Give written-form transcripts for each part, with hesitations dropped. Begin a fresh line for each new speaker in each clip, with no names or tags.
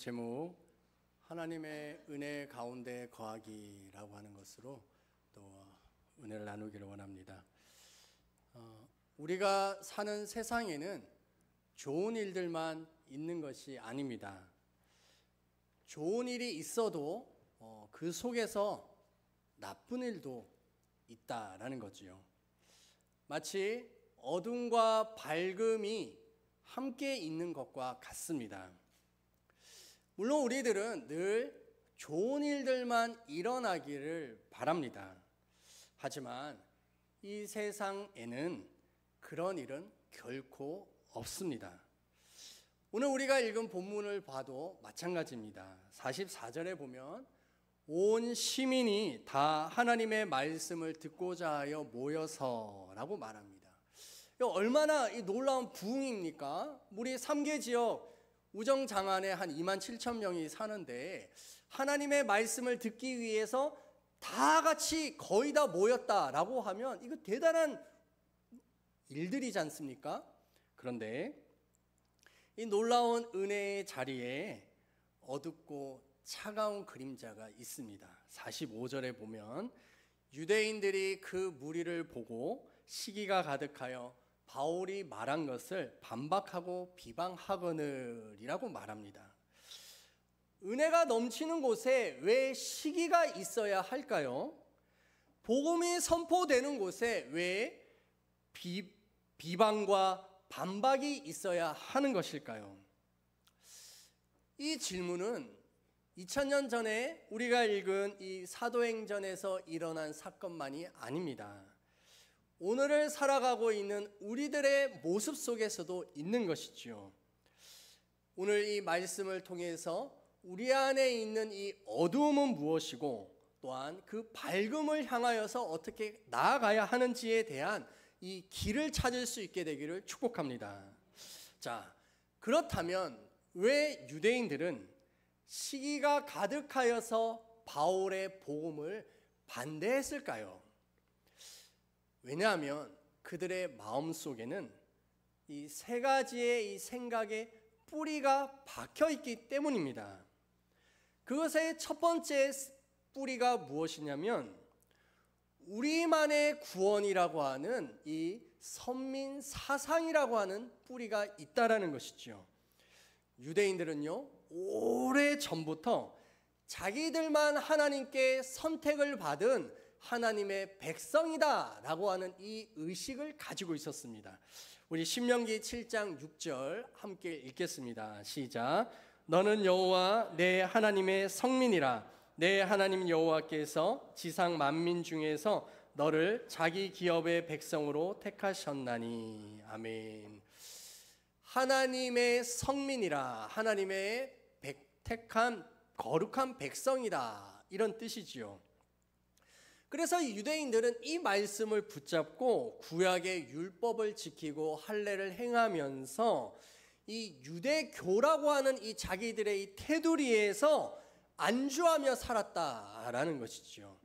제목 하나님의 은혜 가운데 거하기라고 하는 것으로 또 은혜를 나누기를 원합니다. 우리가 사는 세상에는 좋은 일들만 있는 것이 아닙니다. 좋은 일이 있어도 그 속에서 나쁜 일도 있다라는 거지요. 마치 어둠과 밝음이 함께 있는 것과 같습니다. 물론 우리들은 늘 좋은 일들만 일어나기를 바랍니다. 하지만 이 세상에는 그런 일은 결코 없습니다. 오늘 우리가 읽은 본문을 봐도 마찬가지입니다. 44절에 보면 온 시민이 다 하나님의 말씀을 듣고자 하여 모여서라고 말합니다. 얼마나 이 놀라운 부흥입니까? 우리 3개 지역 우정장안에 한 2만 7천 명이 사는데 하나님의 말씀을 듣기 위해서 다 같이 거의 다 모였다라고 하면 이거 대단한 일들이지 않습니까? 그런데 이 놀라운 은혜의 자리에 어둡고 차가운 그림자가 있습니다. 45절에 보면 유대인들이 그 무리를 보고 시기가 가득하여 바울이 말한 것을 반박하고 비방하거늘이라고 말합니다. 은혜가 넘치는 곳에 왜 시기가 있어야 할까요? 복음이 선포되는 곳에 왜 비방과 반박이 있어야 하는 것일까요? 이 질문은 2000년 전에 우리가 읽은 이 사도행전에서 일어난 사건만이 아닙니다. 오늘을 살아가고 있는 우리들의 모습 속에서도 있는 것이지요. 오늘 이 말씀을 통해서 우리 안에 있는 이 어두움은 무엇이고 또한 그 밝음을 향하여서 어떻게 나아가야 하는지에 대한 이 길을 찾을 수 있게 되기를 축복합니다. 자, 그렇다면 왜 유대인들은 시기가 가득하여서 바울의 복음을 반대했을까요? 왜냐하면 그들의 마음속에는 이 세 가지의 이 생각의 뿌리가 박혀 있기 때문입니다. 그것의 첫 번째 뿌리가 무엇이냐면 우리만의 구원이라고 하는 이 선민 사상이라고 하는 뿌리가 있다라는 것이죠. 유대인들은요, 오래 전부터 자기들만 하나님께 선택을 받은 하나님의 백성이다라고 하는 이 의식을 가지고 있었습니다. 우리 신명기 7장 6절 함께 읽겠습니다. 시작. 너는 여호와 내 하나님의 성민이라. 내 하나님 여호와께서 지상 만민 중에서 너를 자기 기업의 백성으로 택하셨나니. 아멘. 하나님의 성민이라. 하나님의 택한 거룩한 백성이다. 이런 뜻이지요. 그래서 유대인들은 이 말씀을 붙잡고 구약의 율법을 지키고 할례를 행하면서 이 유대교라고 하는 이 자기들의 이 테두리에서 안주하며 살았다라는 것이죠.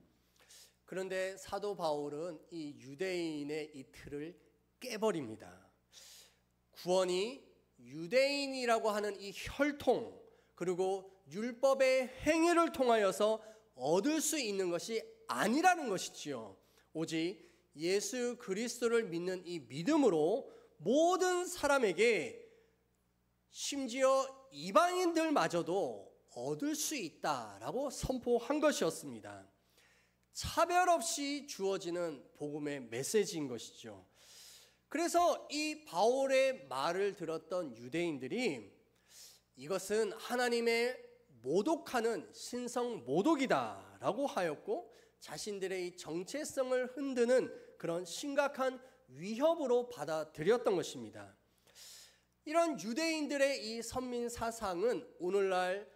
그런데 사도 바울은 이 유대인의 이 틀을 깨버립니다. 구원이 유대인이라고 하는 이 혈통 그리고 율법의 행위를 통하여서 얻을 수 있는 것이 아니라는 것이지요. 오직 예수 그리스도를 믿는 이 믿음으로 모든 사람에게 심지어 이방인들마저도 얻을 수 있다라고 선포한 것이었습니다. 차별 없이 주어지는 복음의 메시지인 것이죠. 그래서 이 바울의 말을 들었던 유대인들이 이것은 하나님의 모독하는 신성 모독이다라고 하였고 자신들의 이 정체성을 흔드는 그런 심각한 위협으로 받아들였던 것입니다. 이런 유대인들의 이 선민 사상은 오늘날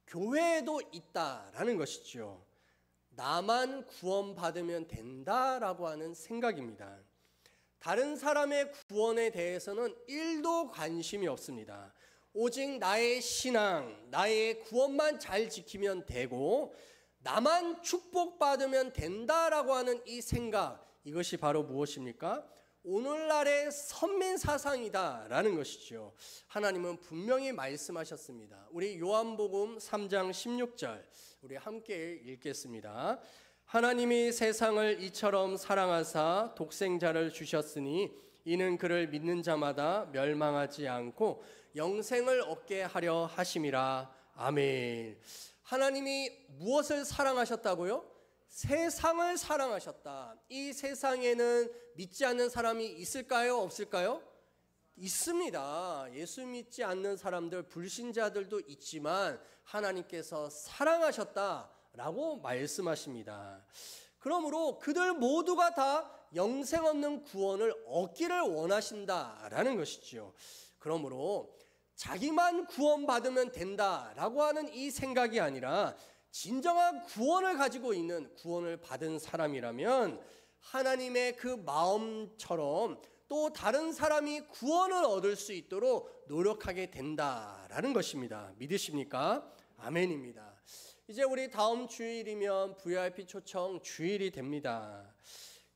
교회에도 있다라는 것이죠. 나만 구원받으면 된다라고 하는 생각입니다. 다른 사람의 구원에 대해서는 1도 관심이 없습니다. 오직 나의 신앙, 나의 구원만 잘 지키면 되고 나만 축복받으면 된다라고 하는 이 생각, 이것이 바로 무엇입니까? 오늘날의 선민 사상이다라는 것이죠. 하나님은 분명히 말씀하셨습니다. 우리 요한복음 3장 16절 우리 함께 읽겠습니다. 하나님이 세상을 이처럼 사랑하사 독생자를 주셨으니 이는 그를 믿는 자마다 멸망하지 않고 영생을 얻게 하려 하심이라. 아멘. 하나님이 무엇을 사랑하셨다고요? 세상을 사랑하셨다. 이 세상에는 믿지 않는 사람이 있을까요? 없을까요? 있습니다. 예수 믿지 않는 사람들, 불신자들도 있지만 하나님께서 사랑하셨다라고 말씀하십니다. 그러므로 그들 모두가 다 영생 없는 구원을 얻기를 원하신다라는 것이죠. 그러므로 자기만 구원받으면 된다라고 하는 이 생각이 아니라 진정한 구원을 가지고 있는, 구원을 받은 사람이라면 하나님의 그 마음처럼 또 다른 사람이 구원을 얻을 수 있도록 노력하게 된다라는 것입니다. 믿으십니까? 아멘입니다. 이제 우리 다음 주일이면 VIP 초청 주일이 됩니다.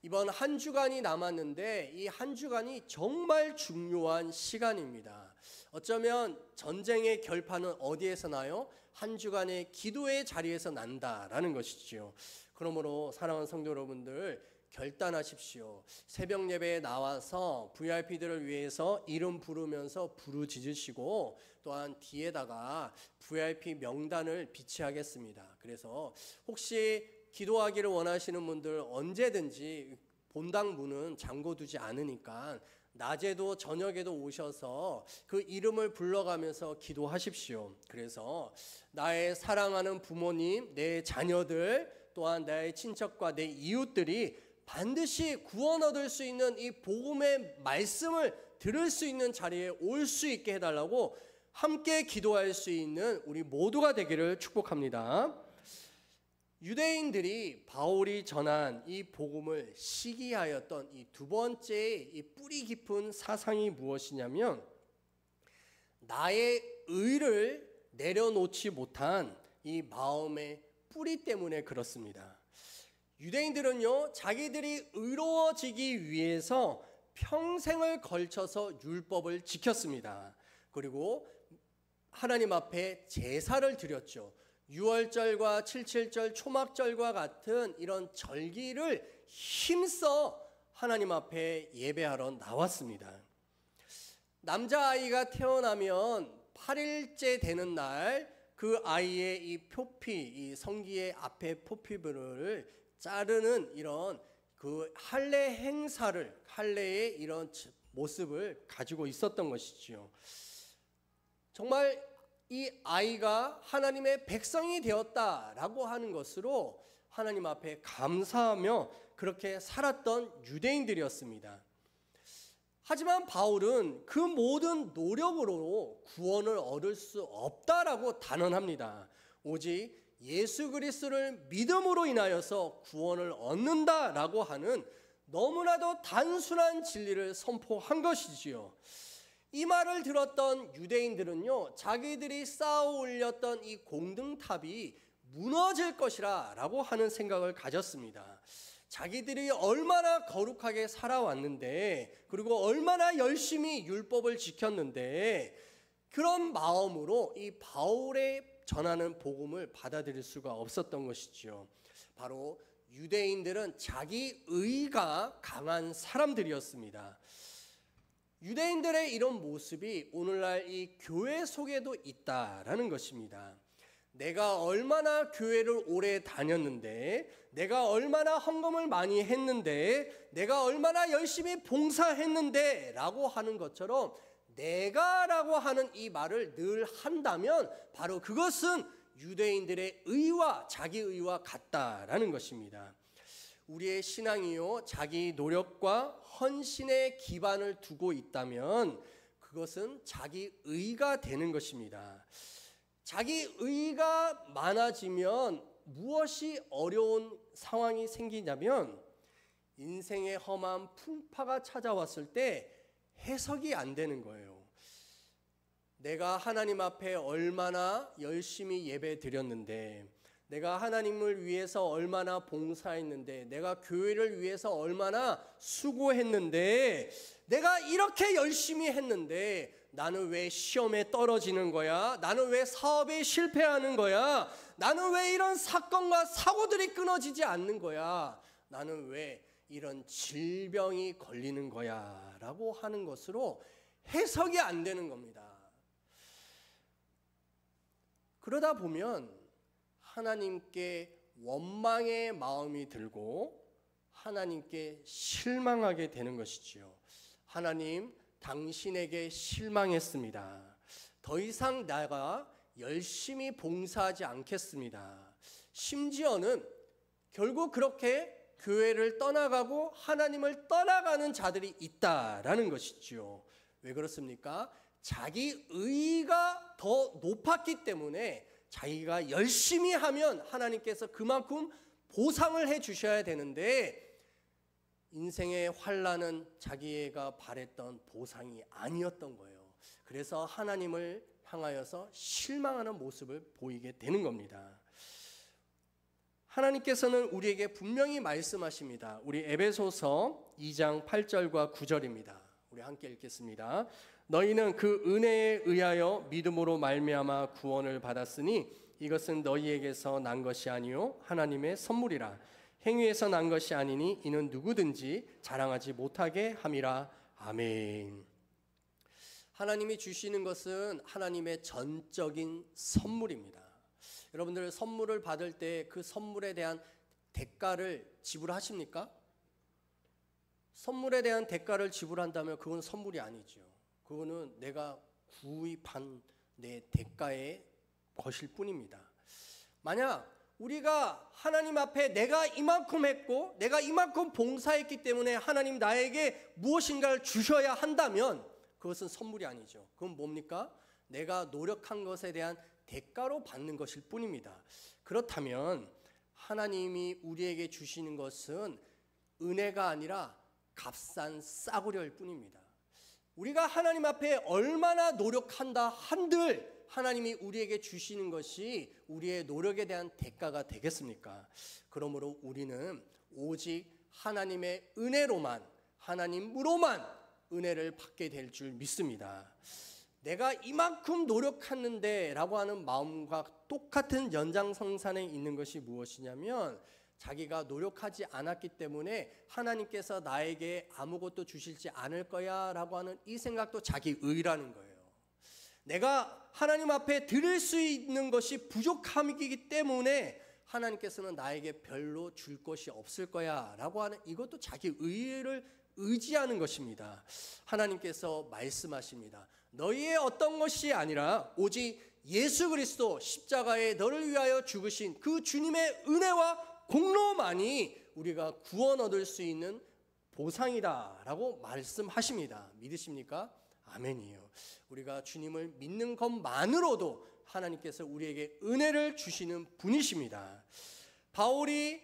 이번 한 주간이 남았는데 이 한 주간이 정말 중요한 시간입니다. 어쩌면 전쟁의 결판은 어디에서 나요? 한 주간의 기도의 자리에서 난다라는 것이지요. 그러므로 사랑하는 성도 여러분들, 결단하십시오. 새벽 예배에 나와서 VIP들을 위해서 이름 부르면서 부르짖으시고, 또한 뒤에다가 VIP 명단을 비치하겠습니다. 그래서 혹시 기도하기를 원하시는 분들 언제든지 본당 문은 잠궈두지 않으니까 낮에도 저녁에도 오셔서 그 이름을 불러가면서 기도하십시오. 그래서 나의 사랑하는 부모님, 내 자녀들, 또한 나의 친척과 내 이웃들이 반드시 구원 얻을 수 있는 이 복음의 말씀을 들을 수 있는 자리에 올 수 있게 해달라고 함께 기도할 수 있는 우리 모두가 되기를 축복합니다. 유대인들이 바울이 전한 이 복음을 시기하였던 이 두 번째 이 뿌리 깊은 사상이 무엇이냐면, 나의 의를 내려놓지 못한 이 마음의 뿌리 때문에 그렇습니다. 유대인들은요, 자기들이 의로워지기 위해서 평생을 걸쳐서 율법을 지켰습니다. 그리고 하나님 앞에 제사를 드렸죠. 유월절과 칠칠절, 초막절과 같은 이런 절기를 힘써 하나님 앞에 예배하러 나왔습니다. 남자아이가 태어나면 8일째 되는 날 그 아이의 이 표피, 이 성기의 앞에 표피부를 자르는 이런 그 할례 행사를, 할례의 이런 모습을 가지고 있었던 것이지요. 정말 이 아이가 하나님의 백성이 되었다라고 하는 것으로 하나님 앞에 감사하며 그렇게 살았던 유대인들이었습니다. 하지만 바울은 그 모든 노력으로 구원을 얻을 수 없다라고 단언합니다. 오직 예수 그리스도를 믿음으로 인하여서 구원을 얻는다라고 하는 너무나도 단순한 진리를 선포한 것이지요. 이 말을 들었던 유대인들은요, 자기들이 쌓아 올렸던 이 공등탑이 무너질 것이라 라고 하는 생각을 가졌습니다. 자기들이 얼마나 거룩하게 살아왔는데, 그리고 얼마나 열심히 율법을 지켰는데, 그런 마음으로 이 바울의 전하는 복음을 받아들일 수가 없었던 것이지요. 바로 유대인들은 자기 의가 강한 사람들이었습니다. 유대인들의 이런 모습이 오늘날 이 교회 속에도 있다라는 것입니다. 내가 얼마나 교회를 오래 다녔는데, 내가 얼마나 헌금을 많이 했는데, 내가 얼마나 열심히 봉사했는데 라고 하는 것처럼 내가라고 하는 이 말을 늘 한다면 바로 그것은 유대인들의 의와 자기 의와 같다라는 것입니다. 우리의 신앙이요, 자기 노력과 헌신의 기반을 두고 있다면 그것은 자기 의가 되는 것입니다. 자기 의가 많아지면 무엇이 어려운 상황이 생기냐면, 인생의 험한 풍파가 찾아왔을 때 해석이 안 되는 거예요. 내가 하나님 앞에 얼마나 열심히 예배 드렸는데, 내가 하나님을 위해서 얼마나 봉사했는데, 내가 교회를 위해서 얼마나 수고했는데, 내가 이렇게 열심히 했는데 나는 왜 시험에 떨어지는 거야? 나는 왜 사업에 실패하는 거야? 나는 왜 이런 사건과 사고들이 끊어지지 않는 거야? 나는 왜 이런 질병이 걸리는 거야? 라고 하는 것으로 해석이 안 되는 겁니다. 그러다 보면 하나님께 원망의 마음이 들고 하나님께 실망하게 되는 것이지요. 하나님, 당신에게 실망했습니다. 더 이상 내가 열심히 봉사하지 않겠습니다. 심지어는 결국 그렇게 교회를 떠나가고 하나님을 떠나가는 자들이 있다라는 것이지요. 왜 그렇습니까? 자기 의의가 더 높았기 때문에 자기가 열심히 하면 하나님께서 그만큼 보상을 해 주셔야 되는데, 인생의 환난은 자기가 바랬던 보상이 아니었던 거예요. 그래서 하나님을 향하여서 실망하는 모습을 보이게 되는 겁니다. 하나님께서는 우리에게 분명히 말씀하십니다. 우리 에베소서 2장 8절과 9절입니다. 우리 함께 읽겠습니다. 너희는 그 은혜에 의하여 믿음으로 말미암아 구원을 받았으니 이것은 너희에게서 난 것이 아니요 하나님의 선물이라. 행위에서 난 것이 아니니 이는 누구든지 자랑하지 못하게 함이라. 아멘. 하나님이 주시는 것은 하나님의 전적인 선물입니다. 여러분들 선물을 받을 때 그 선물에 대한 대가를 지불하십니까? 선물에 대한 대가를 지불한다면 그건 선물이 아니죠. 그거는 내가 구입한 내 대가의 것일 뿐입니다. 만약 우리가 하나님 앞에 내가 이만큼 했고 내가 이만큼 봉사했기 때문에 하나님 나에게 무엇인가를 주셔야 한다면 그것은 선물이 아니죠. 그건 뭡니까? 내가 노력한 것에 대한 대가로 받는 것일 뿐입니다. 그렇다면 하나님이 우리에게 주시는 것은 은혜가 아니라 값싼 싸구려일 뿐입니다. 우리가 하나님 앞에 얼마나 노력한다 한들 하나님이 우리에게 주시는 것이 우리의 노력에 대한 대가가 되겠습니까? 그러므로 우리는 오직 하나님의 은혜로만, 하나님으로만 은혜를 받게 될 줄 믿습니다. 내가 이만큼 노력했는데 라고 하는 마음과 똑같은 연장선상에 있는 것이 무엇이냐면, 자기가 노력하지 않았기 때문에 하나님께서 나에게 아무것도 주실지 않을 거야 라고 하는 이 생각도 자기 의라는 거예요. 내가 하나님 앞에 드릴 수 있는 것이 부족함이기 때문에 하나님께서는 나에게 별로 줄 것이 없을 거야 라고 하는 이것도 자기 의를 의지하는 것입니다. 하나님께서 말씀하십니다. 너희의 어떤 것이 아니라 오직 예수 그리스도 십자가에 너를 위하여 죽으신 그 주님의 은혜와 공로만이 우리가 구원 얻을 수 있는 보상이다 라고 말씀하십니다. 믿으십니까? 아멘이에요. 우리가 주님을 믿는 것만으로도 하나님께서 우리에게 은혜를 주시는 분이십니다. 바울이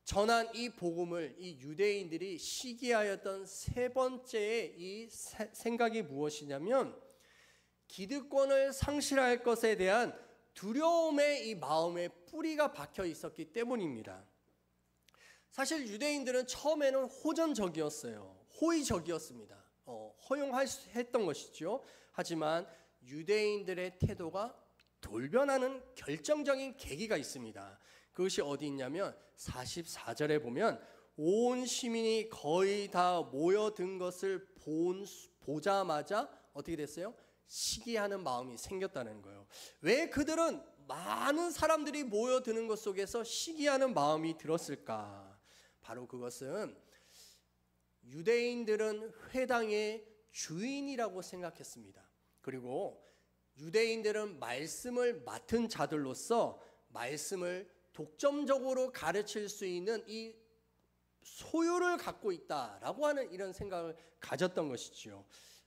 전한 이 복음을 이 유대인들이 시기하였던 세 번째의 이 생각이 무엇이냐면, 기득권을 상실할 것에 대한 두려움의 이 마음에 뿌리가 박혀 있었기 때문입니다. 사실 유대인들은 처음에는 호전적이었어요. 호의적이었습니다. 허용했던 것이죠. 하지만 유대인들의 태도가 돌변하는 결정적인 계기가 있습니다. 그것이 어디 있냐면 44절에 보면 온 시민이 거의 다 모여든 것을 보자마자 어떻게 됐어요? 시기하는 마음이 생겼다는 거예요. 왜 그들은 많은 사람들이 모여드는 것 속에서 시기하는 마음이 들었을까? 바로 그것은 유대인들은 회당의 주인이라고 생각했습니다. 그리고 유대인들은 말씀을 맡은 자들로서 말씀을 독점적으로 가르칠 수 있는 이 소유를 갖고 있다라고 하는 이런 생각을 가졌던 것이지요.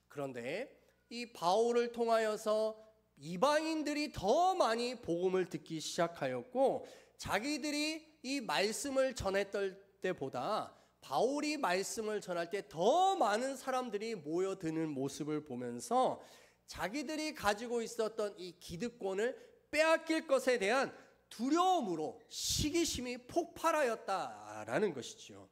그런데 이 바울을 통하여서 이방인들이 더 많이 복음을 듣기 시작하였고, 자기들이 이 말씀을 전했던 때보다 바울이 말씀을 전할 때 더 많은 사람들이 모여드는 모습을 보면서 자기들이 가지고 있었던 이 기득권을 빼앗길 것에 대한 두려움으로 시기심이 폭발하였다라는 것이죠.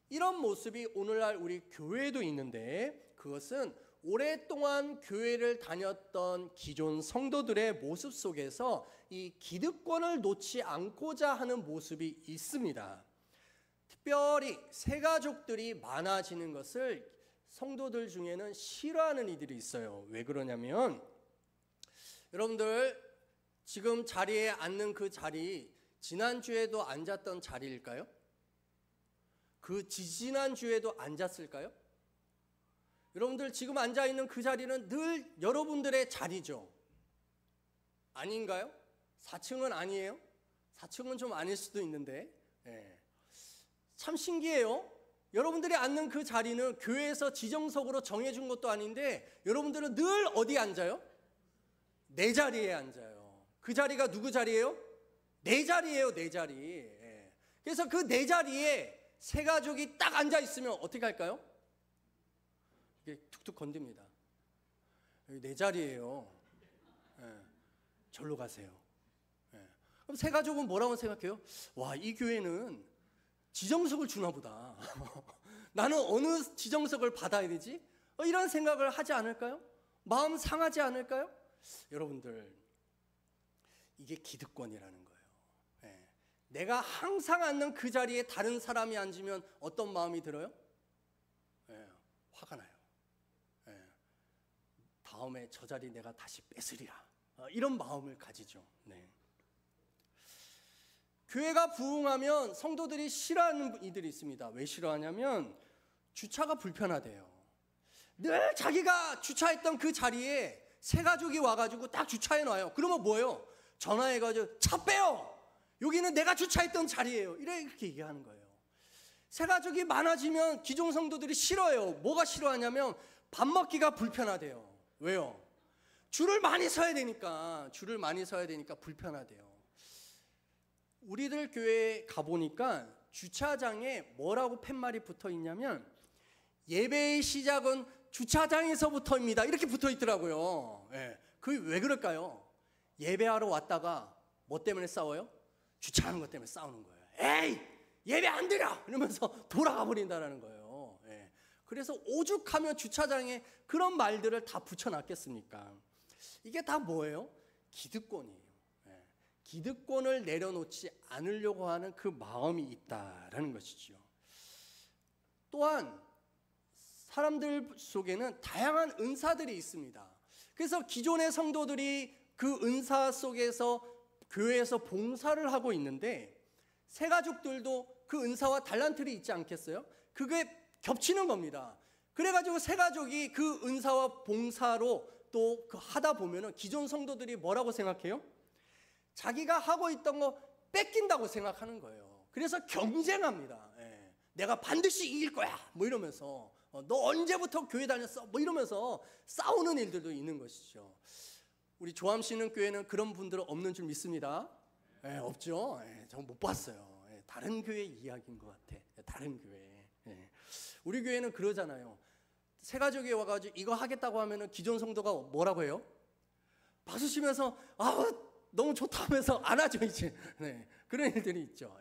이런 모습이 오늘날 우리 교회에도 있는데, 그것은 오랫동안 교회를 다녔던 기존 성도들의 모습 속에서 이 기득권을 놓지 않고자 하는 모습이 있습니다. 특별히 새가족들이 많아지는 것을 성도들 중에는 싫어하는 이들이 있어요. 왜 그러냐면, 여러분들 지금 자리에 앉는 그 자리, 지난주에도 앉았던 자리일까요? 그 지지난주에도 앉았을까요? 여러분들 지금 앉아있는 그 자리는 늘 여러분들의 자리죠. 아닌가요? 4층은 아니에요? 4층은 좀 아닐 수도 있는데, 참 신기해요. 여러분들이 앉는 그 자리는 교회에서 지정석으로 정해준 것도 아닌데, 여러분들은 늘 어디 앉아요? 내 자리에 앉아요. 그 자리가 누구 자리예요? 내 자리예요, 내 자리. 그래서 그 내 자리에 새 가족이 딱 앉아 있으면 어떻게 할까요? 이게 툭툭 건듭니다. 여기 내 자리예요. 절로 가세요. 그럼 새 가족은 뭐라고 생각해요? 와, 이 교회는 지정석을 주나 보다. 나는 어느 지정석을 받아야 되지? 이런 생각을 하지 않을까요? 마음 상하지 않을까요? 여러분들, 이게 기득권이라는 거예요. 내가 항상 앉는 그 자리에 다른 사람이 앉으면 어떤 마음이 들어요? 화가 나요. 다음에 저 자리 내가 다시 뺏으리라, 이런 마음을 가지죠. 교회가 부흥하면 성도들이 싫어하는 이들이 있습니다. 왜 싫어하냐면 주차가 불편하대요. 늘 자기가 주차했던 그 자리에 새 가족이 와가지고 딱 주차해놔요. 그러면 뭐예요? 전화해가지고 차 빼요. 여기는 내가 주차했던 자리예요. 이렇게 얘기하는 거예요. 새 가족이 많아지면 기존 성도들이 싫어해요. 뭐가 싫어하냐면 밥 먹기가 불편하대요. 왜요? 줄을 많이 서야 되니까 불편하대요. 우리들 교회에 가보니까 주차장에 뭐라고 팻말이 붙어 있냐면, 예배의 시작은 주차장에서부터입니다, 이렇게 붙어 있더라고요. 그게 왜 그럴까요? 예배하러 왔다가 뭐 때문에 싸워요? 주차하는 것 때문에 싸우는 거예요. 에이, 예배 안 드려! 이러면서 돌아가 버린다는 거예요. 그래서 오죽하면 주차장에 그런 말들을 다 붙여놨겠습니까? 이게 다 뭐예요? 기득권이에요. 기득권을 내려놓지 않으려고 하는 그 마음이 있다라는 것이죠. 또한 사람들 속에는 다양한 은사들이 있습니다. 그래서 기존의 성도들이 그 은사 속에서 교회에서 봉사를 하고 있는데, 새 가족들도 그 은사와 달란트를 있지 않겠어요? 그게 겹치는 겁니다. 그래가지고 새 가족이 그 은사와 봉사로 또 하다 보면은 기존 성도들이 뭐라고 생각해요? 자기가 하고 있던 거 뺏긴다고 생각하는 거예요. 그래서 경쟁합니다. 내가 반드시 이길 거야, 뭐 이러면서, 너 언제부터 교회 다녔어? 뭐 이러면서 싸우는 일들도 있는 것이죠. 우리 조암시는 교회는 그런 분들은 없는 줄 믿습니다. 없죠. 전 못 봤어요. 다른 교회 이야기인 것 같아. 다른 교회. 우리 교회는 그러잖아요. 새 가족이 와가지고 이거 하겠다고 하면은 기존 성도가 뭐라고 해요? 박수 치면서 너무 좋다 하면서 안 하죠, 이제. 그런 일들이 있죠.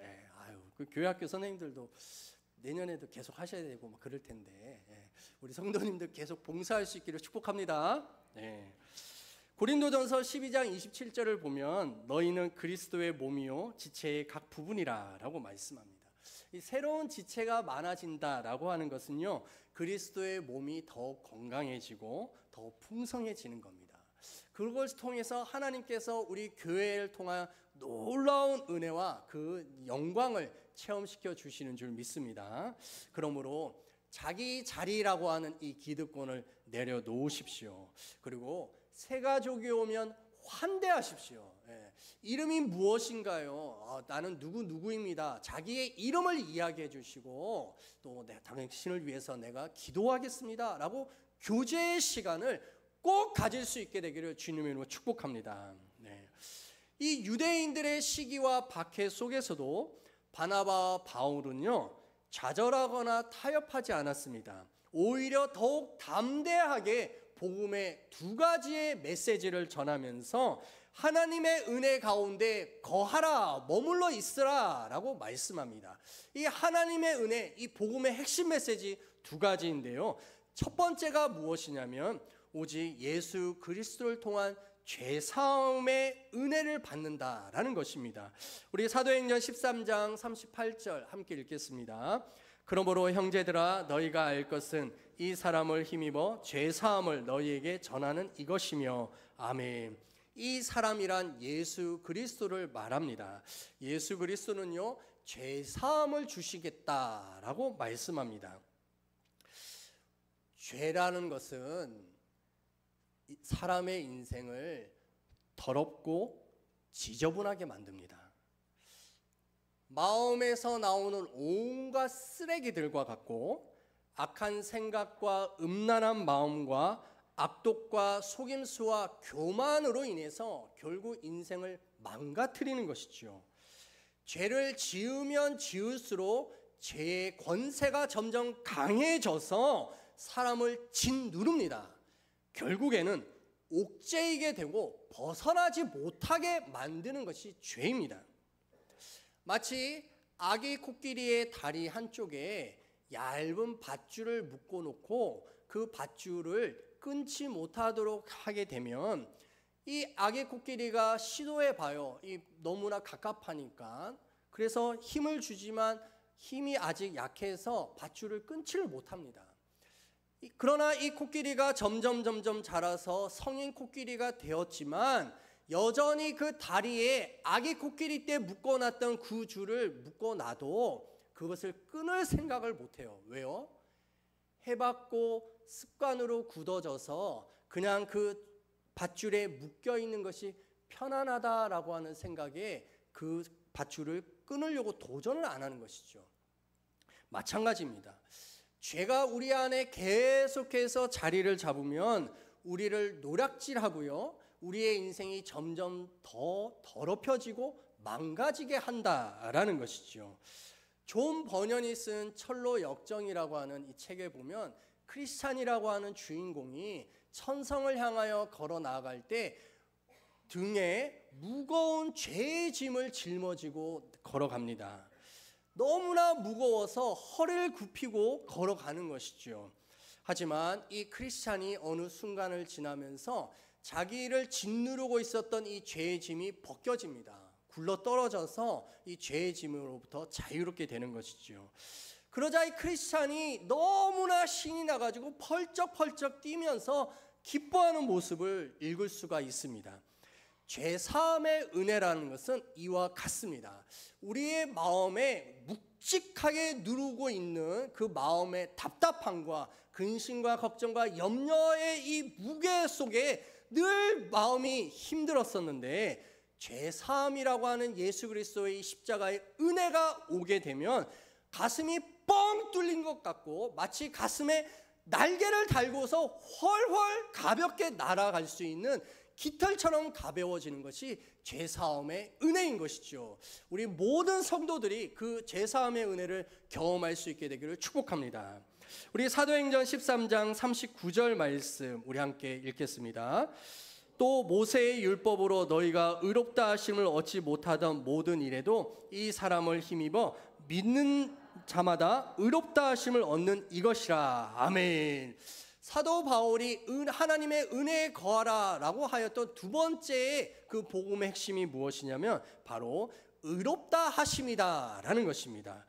그 교회학교 선생님들도 내년에도 계속 하셔야 되고 막 그럴 텐데, 우리 성도님들 계속 봉사할 수 있기를 축복합니다. 고린도전서 12장 27절을 보면, 너희는 그리스도의 몸이요 지체의 각 부분이라 라고 말씀합니다. 이 새로운 지체가 많아진다라고 하는 것은요, 그리스도의 몸이 더 건강해지고 더 풍성해지는 겁니다. 그걸 통해서 하나님께서 우리 교회를 통한 놀라운 은혜와 그 영광을 체험시켜 주시는 줄 믿습니다. 그러므로 자기 자리라고 하는 이 기득권을 내려놓으십시오. 그리고 새 가족이 오면 환대하십시오. 이름이 무엇인가요? 나는 누구입니다. 자기의 이름을 이야기해 주시고, 또 당신을 위해서 내가 기도하겠습니다 라고 교제의 시간을 꼭 가질 수 있게 되기를 주님의 이름으로 축복합니다. 이 유대인들의 시기와 박해 속에서도 바나바와 바울은요, 좌절하거나 타협하지 않았습니다. 오히려 더욱 담대하게 복음의 두 가지의 메시지를 전하면서 하나님의 은혜 가운데 거하라, 머물러 있으라 라고 말씀합니다. 이 하나님의 은혜, 이 복음의 핵심 메시지 두 가지인데요. 첫 번째가 무엇이냐면 오직 예수 그리스도를 통한 죄사함의 은혜를 받는다라는 것입니다. 우리 사도행전 13장 38절 함께 읽겠습니다. 그러므로 형제들아 너희가 알 것은 이 사람을 힘입어 죄사함을 너희에게 전하는 이것이며 아멘. 이 사람이란 예수 그리스도를 말합니다. 예수 그리스도는요 죄사함을 주시겠다라고 말씀합니다. 죄라는 것은 사람의 인생을 더럽고 지저분하게 만듭니다. 마음에서 나오는 온갖 쓰레기들과 같고 악한 생각과 음란한 마음과 악독과 속임수와 교만으로 인해서 결국 인생을 망가뜨리는 것이죠. 죄를 지으면 지을수록 죄의 권세가 점점 강해져서 사람을 짓누릅니다. 결국에는 옥죄이게 되고 벗어나지 못하게 만드는 것이 죄입니다. 마치 아기 코끼리의 다리 한쪽에 얇은 밧줄을 묶어놓고 그 밧줄을 끊지 못하도록 하게 되면 이 아기 코끼리가 시도해봐요. 너무나 갑갑하니까. 그래서 힘을 주지만 힘이 아직 약해서 밧줄을 끊지를 못합니다. 그러나 이 코끼리가 점점 자라서 성인 코끼리가 되었지만 여전히 그 다리에 아기 코끼리 때 묶어놨던 그 줄을 묶어놔도 그것을 끊을 생각을 못해요. 왜요? 해봤고 습관으로 굳어져서 그냥 그 밧줄에 묶여있는 것이 편안하다라고 하는 생각에 그 밧줄을 끊으려고 도전을 안 하는 것이죠. 마찬가지입니다. 죄가 우리 안에 계속해서 자리를 잡으면 우리를 노략질하고요. 우리의 인생이 점점 더 더럽혀지고 망가지게 한다라는 것이죠. 존 버년이 쓴 철로 역정이라고 하는 이 책에 보면 크리스찬이라고 하는 주인공이 천성을 향하여 걸어 나아갈 때 등에 무거운 죄의 짐을 짊어지고 걸어갑니다. 너무나 무거워서 허리를 굽히고 걸어가는 것이죠. 하지만 이 크리스찬이 어느 순간을 지나면서 자기를 짓누르고 있었던 이 죄의 짐이 벗겨집니다. 굴러 떨어져서 이 죄의 짐으로부터 자유롭게 되는 것이죠. 그러자 이 크리스찬이 너무나 신이 나가지고 펄쩍펄쩍 뛰면서 기뻐하는 모습을 읽을 수가 있습니다. 죄사함의 은혜라는 것은 이와 같습니다. 우리의 마음에 묵직하게 누르고 있는 그 마음의 답답함과 근심과 걱정과 염려의 이 무게 속에 늘 마음이 힘들었었는데 죄사함이라고 하는 예수 그리스도의 십자가의 은혜가 오게 되면 가슴이 뻥 뚫린 것 같고 마치 가슴에 날개를 달고서 훨훨 가볍게 날아갈 수 있는 깃털처럼 가벼워지는 것이 죄사함의 은혜인 것이죠. 우리 모든 성도들이 그 죄사함의 은혜를 경험할 수 있게 되기를 축복합니다. 우리 사도행전 13장 39절 말씀 우리 함께 읽겠습니다. 또 모세의 율법으로 너희가 의롭다 하심을 얻지 못하던 모든 일에도 이 사람을 힘입어 믿는 자마다 의롭다 하심을 얻는 이것이라. 아멘. 사도 바울이 하나님의 은혜에 거하라 라고 하였던 두 번째의 그 복음의 핵심이 무엇이냐면 바로 의롭다 하심이다 라는 것입니다.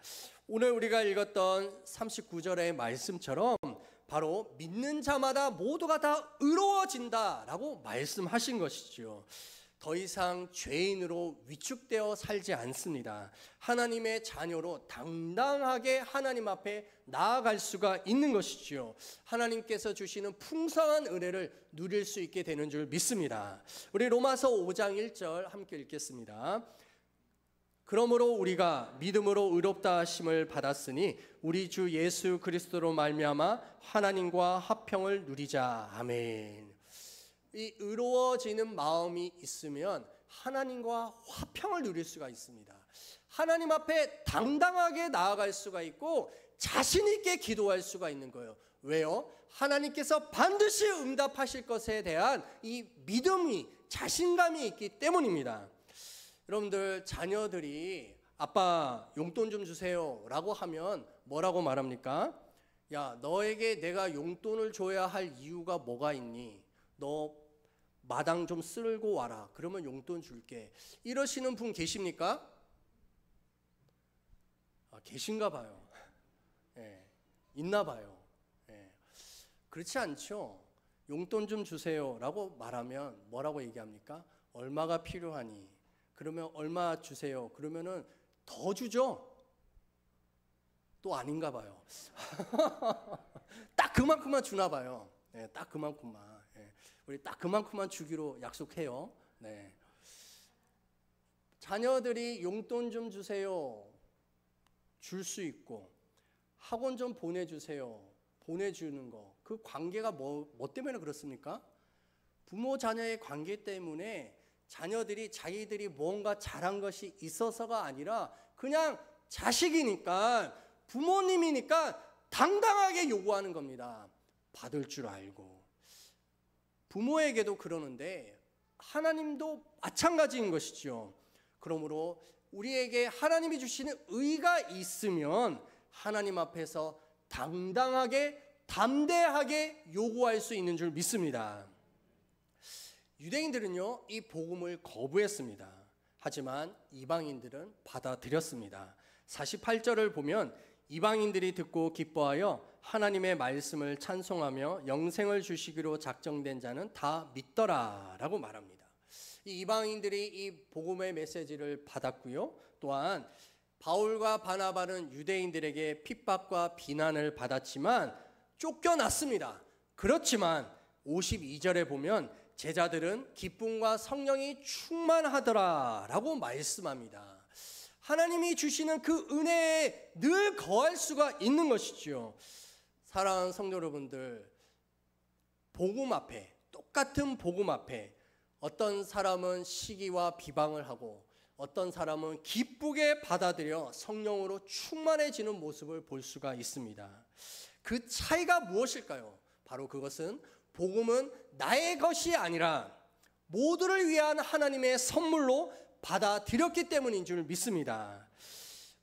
오늘 우리가 읽었던 39절의 말씀처럼 바로 믿는 자마다 모두가 다 의로워진다 라고 말씀하신 것이죠. 더 이상 죄인으로 위축되어 살지 않습니다. 하나님의 자녀로 당당하게 하나님 앞에 나아갈 수가 있는 것이죠. 하나님께서 주시는 풍성한 은혜를 누릴 수 있게 되는 줄 믿습니다. 우리 로마서 5장 1절 함께 읽겠습니다. 그러므로 우리가 믿음으로 의롭다 하심을 받았으니 우리 주 예수 그리스도로 말미암아 하나님과 화평을 누리자. 아멘. 이 의로워지는 마음이 있으면 하나님과 화평을 누릴 수가 있습니다. 하나님 앞에 당당하게 나아갈 수가 있고 자신 있게 기도할 수가 있는 거예요. 왜요? 하나님께서 반드시 응답하실 것에 대한 이 믿음이 자신감이 있기 때문입니다. 여러분들, 자녀들이 아빠 용돈 좀 주세요 라고 하면 뭐라고 말합니까? 야, 너에게 내가 용돈을 줘야 할 이유가 뭐가 있니? 너 마당 좀 쓸고 와라. 그러면 용돈 줄게. 이러시는 분 계십니까? 계신가 봐요. 있나 봐요. 그렇지 않죠. 용돈 좀 주세요 라고 말하면 뭐라고 얘기합니까? 얼마가 필요하니? 그러면 얼마 주세요. 그러면은 더 주죠? 또 아닌가 봐요. 딱 그만큼만 주나 봐요. 딱 그만큼만. 우리 딱 그만큼만 주기로 약속해요. 자녀들이 용돈 좀 주세요. 줄 수 있고, 학원 좀 보내주세요. 보내주는 거. 그 관계가 뭐 때문에 그렇습니까? 부모 자녀의 관계 때문에 자녀들이 자기들이 뭔가 잘한 것이 있어서가 아니라 그냥 자식이니까, 부모님이니까 당당하게 요구하는 겁니다. 받을 줄 알고. 부모에게도 그러는데 하나님도 마찬가지인 것이죠. 그러므로 우리에게 하나님이 주시는 의가 있으면 하나님 앞에서 당당하게, 담대하게 요구할 수 있는 줄 믿습니다. 유대인들은요, 이 복음을 거부했습니다. 하지만 이방인들은 받아들였습니다. 48절을 보면 이방인들이 듣고 기뻐하여 하나님의 말씀을 찬송하며 영생을 주시기로 작정된 자는 다 믿더라 라고 말합니다. 이 이방인들이 이 복음의 메시지를 받았고요. 또한 바울과 바나바는 유대인들에게 핍박과 비난을 받았지만 쫓겨났습니다. 그렇지만 52절에 보면 제자들은 기쁨과 성령이 충만하더라 라고 말씀합니다. 하나님이 주시는 그 은혜에 늘 거할 수가 있는 것이죠. 사랑하는 성도 여러분들, 복음 앞에, 똑같은 복음 앞에 어떤 사람은 시기와 비방을 하고 어떤 사람은 기쁘게 받아들여 성령으로 충만해지는 모습을 볼 수가 있습니다. 그 차이가 무엇일까요? 바로 그것은 복음은 나의 것이 아니라 모두를 위한 하나님의 선물로 받아들였기 때문인 줄 믿습니다.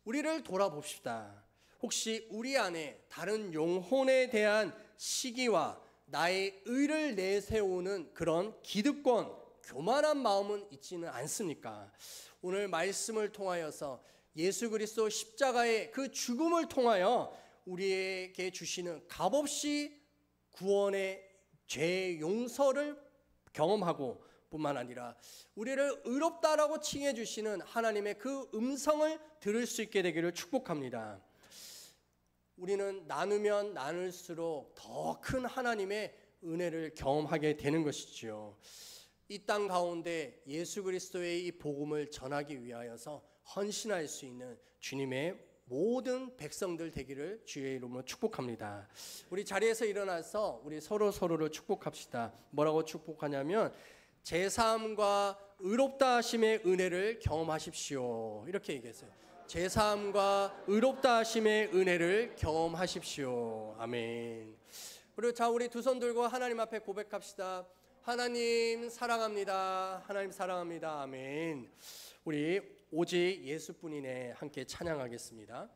우리를 돌아봅시다. 혹시 우리 안에 다른 영혼에 대한 시기와 나의 의를 내세우는 그런 기득권, 교만한 마음은 있지는 않습니까? 오늘 말씀을 통하여서 예수 그리스도 십자가의 그 죽음을 통하여 우리에게 주시는 값없이 구원의 죄 용서를 경험하고 뿐만 아니라 우리를 의롭다라고 칭해 주시는 하나님의 그 음성을 들을 수 있게 되기를 축복합니다. 우리는 나누면 나눌수록 더 큰 하나님의 은혜를 경험하게 되는 것이지요. 이 땅 가운데 예수 그리스도의 이 복음을 전하기 위하여서 헌신할 수 있는 주님의 모든 백성들 되기를 주의 이름으로 축복합니다. 우리 자리에서 일어나서 우리 서로를 축복합시다. 뭐라고 축복하냐면 제사함과 의롭다 하심의 은혜를 경험하십시오. 이렇게 얘기했어요. 제사함과 의롭다 하심의 은혜를 경험하십시오. 아멘. 그리고 자, 우리 두 손 들고 하나님 앞에 고백합시다. 하나님 사랑합니다. 하나님 사랑합니다. 아멘. 우리 오직 예수뿐이네 함께 찬양하겠습니다.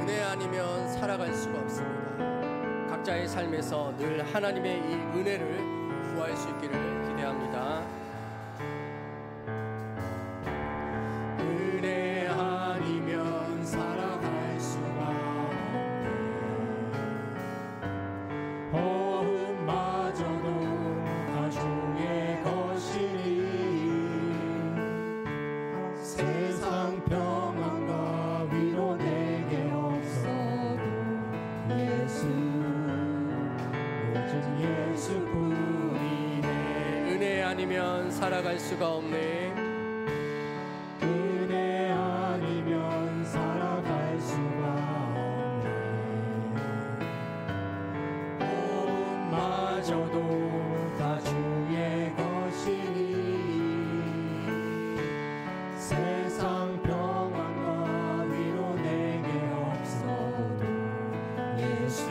은혜 아니면 살아갈 수가 없습니다. 각자의 삶에서 늘 하나님의 이 은혜를 구할 수 있기를 기대합니다.
은혜 아니면 살아갈 수가 없네. 호흡마저도 다 주의 것이니 세상 평안과 위로 내게 없어도 예수 오직 예수뿐이네.
은혜 아니면 살아갈 수가 없네.
은혜 아니면 살아갈 수가 없네. 호흡마저도 다 주의 것이니 세상 평안과 위로 내게 없어도 예수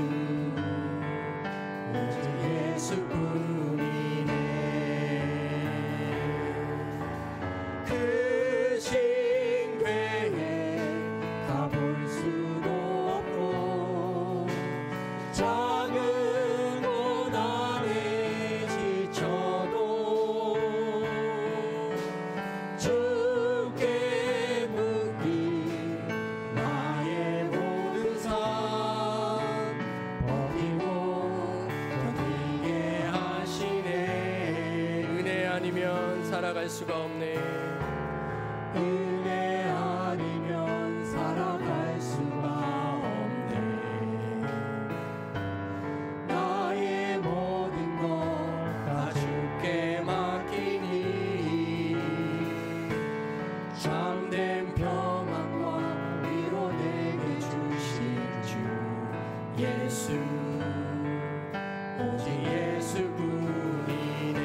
살아갈 수가 없네.
은혜 아니면 살아갈 수가 없네. 나의 모든 것 다 주께 맡기니 참된 평안과 위로 내게 주신 주 예수, 오직 예수뿐이네.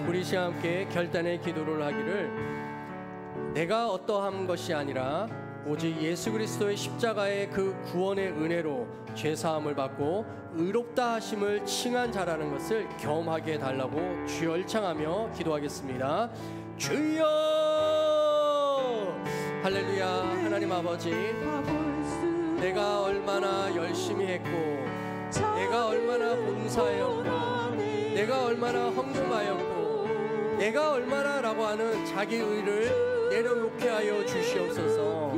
우리 시간 함께 결단의 기도를 하기를, 내가 어떠한 것이 아니라 오직 예수 그리스도의 십자가의 그 구원의 은혜로 죄사함을 받고 의롭다 하심을 칭한 자라는 것을 경험하게 해달라고 주여 일창하며 기도하겠습니다. 주여! 할렐루야. 하나님 아버지, 내가 얼마나 열심히 했고, 내가 얼마나 봉사하였고, 내가 얼마나 헌금하였고, 내가 얼마나 라고 하는 자기 의를 내려놓게 하여 주시옵소서.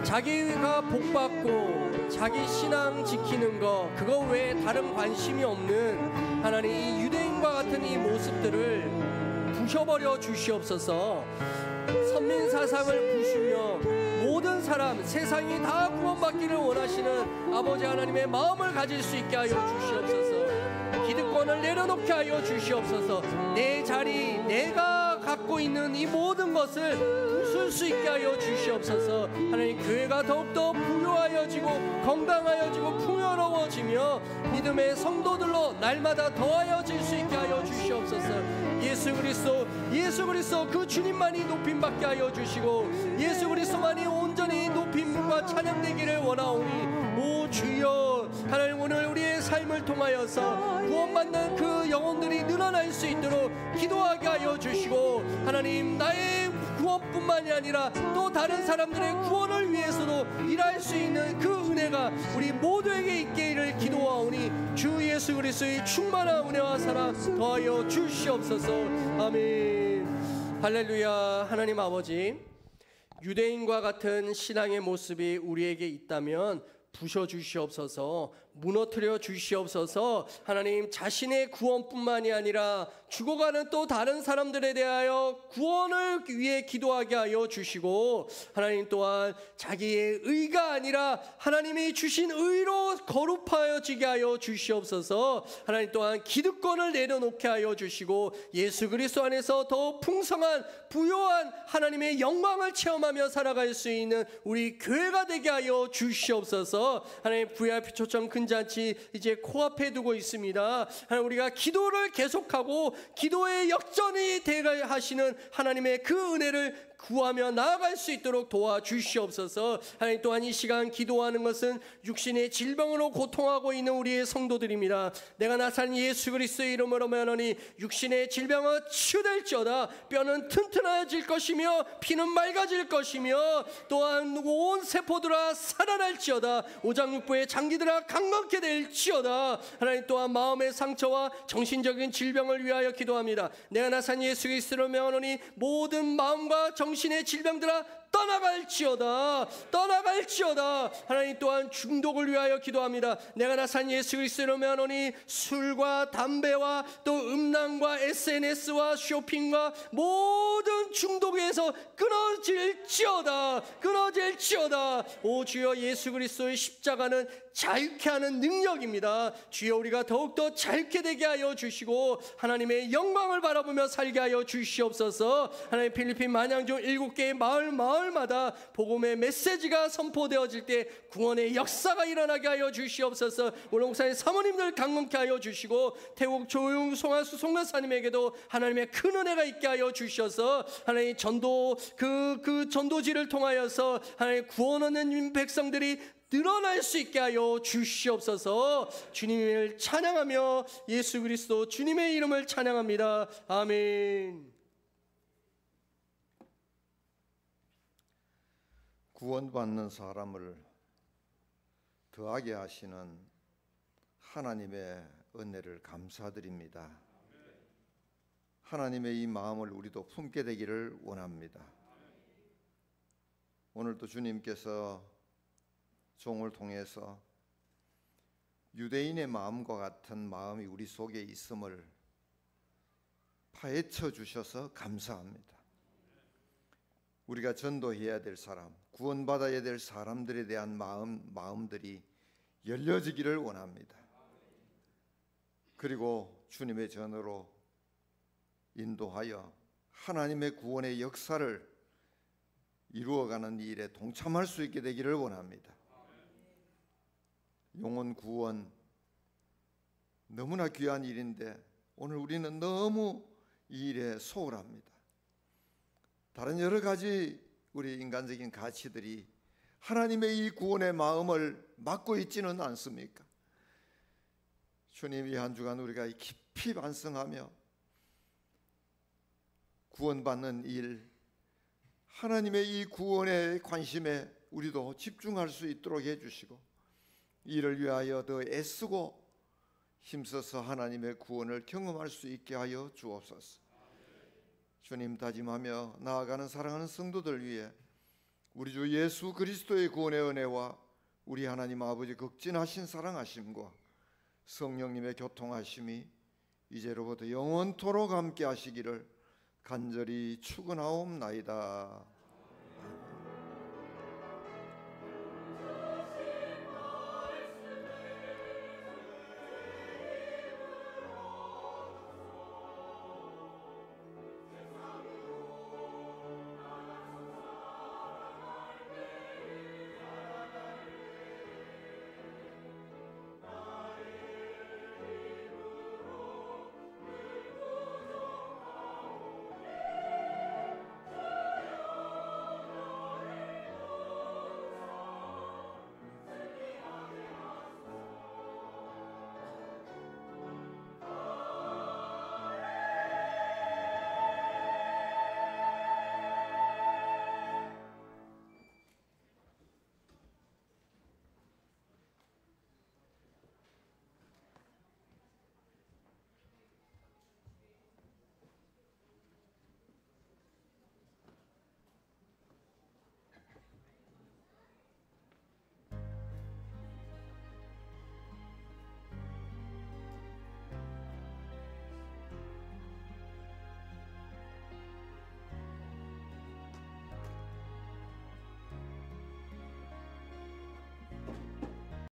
자기가 복받고 자기 신앙 지키는 거, 그거 외에 다른 관심이 없는 하나님 이 유대인과 같은 이 모습들을 부셔버려 주시옵소서. 선민사상을 부수며 모든 사람, 세상이 다 구원받기를 원하시는 아버지 하나님의 마음을 가질 수 있게 하여 주시옵소서. 기득권을 내려놓게 하여 주시옵소서. 내 자리, 내가 갖고 있는 이 모든 것을 부술 수 있게 하여 주시옵소서. 하나님, 교회가 더욱더 부유하여지고 건강하여지고 풍요로워지며 믿음의 성도들로 날마다 더하여질 수 있게 하여 주시옵소서. 예수 그리스도 그 주님만이 높임받게 하여 주시고, 예수 그리스도만이 온전히 높임과 찬양되기를 원하오니, 오 주여, 하나님 오늘 우리의 삶을 통하여서 구원받는 그 영혼들이 늘어날 수 있도록 기도하게 하여 주시고, 하나님 나의 구원뿐만이 아니라 또 다른 사람들의 구원을 위해서도 일할 수 있는 그 은혜가 우리 모두에게 있기를 기도하오니, 주 예수 그리스도의 충만한 은혜와 사랑 더하여 주시옵소서. 아멘. 할렐루야. 하나님 아버지, 유대인과 같은 신앙의 모습이 우리에게 있다면 부셔주시옵소서. 무너뜨려 주시옵소서. 하나님, 자신의 구원뿐만이 아니라 죽어가는 또 다른 사람들에 대하여 구원을 위해 기도하게 하여 주시고, 하나님 또한 자기의 의가 아니라 하나님이 주신 의로 거룩하여지게 하여 주시옵소서. 하나님 또한 기득권을 내려놓게 하여 주시고, 예수 그리스도 안에서 더 풍성한 부요한 하나님의 영광을 체험하며 살아갈 수 있는 우리 교회가 되게 하여 주시옵소서. 하나님, VIP 초청 잔치 이제 코앞에 두고 있습니다. 하나님, 우리가 기도를 계속하고 기도의 역전이 되게 하시는 하나님의 그 은혜를 구하며 나아갈 수 있도록 도와주시옵소서. 하나님, 또한 이 시간 기도하는 것은 육신의 질병으로 고통하고 있는 우리의 성도들입니다. 내가 나산 예수 그리스도의 이름으로 명하노니 육신의 질병은 치유될지어다. 뼈는 튼튼해질 것이며 피는 맑아질 것이며 또한 온 세포들아 살아날지어다. 오장육부의 장기들아 강건케 될지어다. 하나님, 또한 마음의 상처와 정신적인 질병을 위하여 기도합니다. 내가 나산 예수 그리스도로 명하노니 모든 마음과 정신의 질병들아 떠나갈지어다. 하나님, 또한 중독을 위하여 기도합니다. 내가 나산 예수 그리스도로 명하노니 술과 담배와 또 음란과 SNS와 쇼핑과 모든 중독에서 끊어질지어다. 오 주여, 예수 그리스도의 십자가는 자유케 하는 능력입니다. 주여, 우리가 더욱더 자유케 되게 하여 주시고 하나님의 영광을 바라보며 살게 하여 주시옵소서. 하나님, 필리핀 만양중 7개의 마을마다 복음의 메시지가 선포되어질 때 구원의 역사가 일어나게 하여 주시옵소서. 오늘 목사님 사모님들 강건케 하여 주시고, 태국 조용 송하수 송가사님에게도 하나님의 큰 은혜가 있게 하여 주셔서 하나님 그 전도지를 통하여서 하나님 구원 얻는 백성들이 늘어날 수 있게 하여 주시옵소서. 주님을 찬양하며 예수 그리스도 주님의 이름을 찬양합니다. 아멘.
구원받는 사람을 더하게 하시는 하나님의 은혜를 감사드립니다. 하나님의 이 마음을 우리도 품게 되기를 원합니다. 오늘도 주님께서 종을 통해서 유대인의 마음과 같은 마음이 우리 속에 있음을 파헤쳐 주셔서 감사합니다. 우리가 전도해야 될 사람, 구원받아야 될 사람들에 대한 마음들이 열려지기를 원합니다. 그리고 주님의 전으로 인도하여 하나님의 구원의 역사를 이루어가는 일에 동참할 수 있게 되기를 원합니다. 영혼 구원 너무나 귀한 일인데 오늘 우리는 너무 이 일에 소홀합니다. 다른 여러 가지 우리 인간적인 가치들이 하나님의 이 구원의 마음을 막고 있지는 않습니까? 주님, 이 한 주간 우리가 깊이 반성하며 구원받는 일, 하나님의 이 구원의 관심에 우리도 집중할 수 있도록 해주시고 이를 위하여 더 애쓰고 힘써서 하나님의 구원을 경험할 수 있게 하여 주옵소서. 주님, 다짐하며 나아가는 사랑하는 성도들 위해 우리 주 예수 그리스도의 구원의 은혜와 우리 하나님 아버지 극진하신 사랑하심과 성령님의 교통하심이 이제로부터 영원토록 함께 하시기를 간절히 축원하옵나이다.